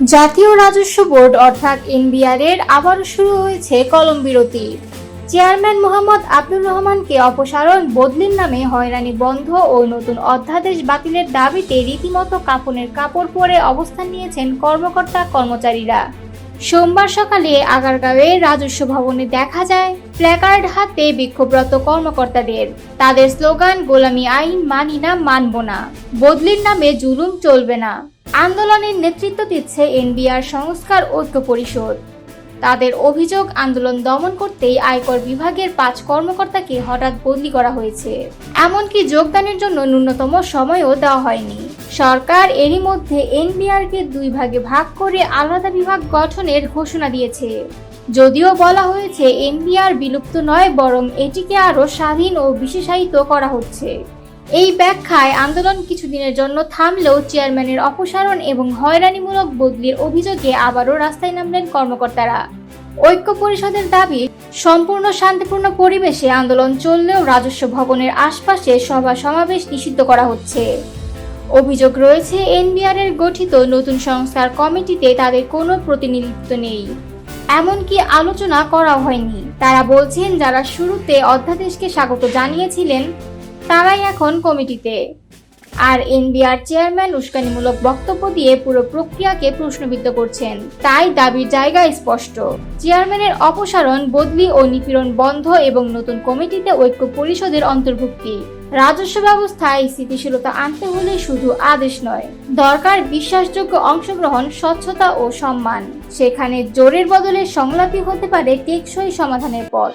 জাতীয় রাজস্ব বোর্ড অর্থাৎ এনবিআর এর আবারও শুরু হয়েছে কলম বিরতি। চেয়ারম্যান মোহাম্মদ আব্দুর রহমানকে অপসারণ, বদলির নামে হয়রানি বন্ধ ও নতুন অধ্যাদেশ বাতিলের দাবিতে রীতিমতো কাফনের কাপড় পরে অবস্থান নিয়েছেন কর্মকর্তা কর্মচারীরা। সোমবার সকালে আগারগাঁওয়ে রাজস্ব ভবনে দেখা যায় প্ল্যাকার্ড হাতে বিক্ষোভরত কর্মকর্তাদের। তাদের স্লোগান, গোলামি আইন মানি না, মানব না, বদলির নামে জুলুম চলবে না। আন্দোলনের নেতৃত্ব দিচ্ছে এনবিআর সংস্কার ঐক্য পরিষদ। তাদের অভিযোগ, আন্দোলন দমন করতেই আয়কর বিভাগের 5 কর্মকর্তাকে হঠাৎ বদলি করা হয়েছে। এমনকি যোগদানের জন্য ন্যূনতম সময়ও দেওয়া হয়নি। সরকার এরই মধ্যে এনবিআরকে 2 ভাগে ভাগ করে আলাদা বিভাগ গঠনের ঘোষণা দিয়েছে। যদিও বলা হয়েছে এনবিআর বিলুপ্ত নয়, বরং এটিকে আরও স্বাধীন ও বিশেষায়িত করা হচ্ছে। এই ব্যাখ্যায় আন্দোলন কিছুদিনের জন্য থামলেও চেয়ারম্যানের অপসারণ এবং হয়রানিমূলক বদলির অভিযোগে আবারও রাস্তায় নামলেন কর্মকর্তারা। ঐক্য পরিষদের দাবি, সম্পূর্ণ শান্তিপূর্ণ পরিবেশে আন্দোলন চললেও রাজস্ব ভবনের আশপাশে সভা সমাবেশ নিষিদ্ধ করা হচ্ছে। অভিযোগ রয়েছে, এনবিআর এর গঠিত নতুন সংস্কার কমিটিতে তাদের কোনো প্রতিনিধিত্ব নেই, এমনকি আলোচনা করা হয়নি। তারা বলছেন, যারা শুরুতে অধ্যাদেশকে স্বাগত জানিয়েছিলেন তারাই এখন কমিটিতে। আর এনবিআর চেয়ারম্যান উস্কানিমূলক বক্তব্য দিয়ে পুরো প্রক্রিয়াকে প্রশ্নবিদ্ধ করছেন। তাই দাবির জায়গা স্পষ্ট, চেয়ারম্যানের অপসারণ, বদলি ও নিপীড়ন বন্ধ এবং নতুন কমিটিতে ঐক্য পরিষদের অন্তর্ভুক্তি। রাজস্ব ব্যবস্থায় স্থিতিশীলতা আনতে হলে শুধু আদেশ নয়, দরকার বিশ্বাসযোগ্য অংশগ্রহণ, স্বচ্ছতা ও সম্মান। সেখানে জোরের বদলে সংলাপই হতে পারে টেকসই সমাধানের পথ।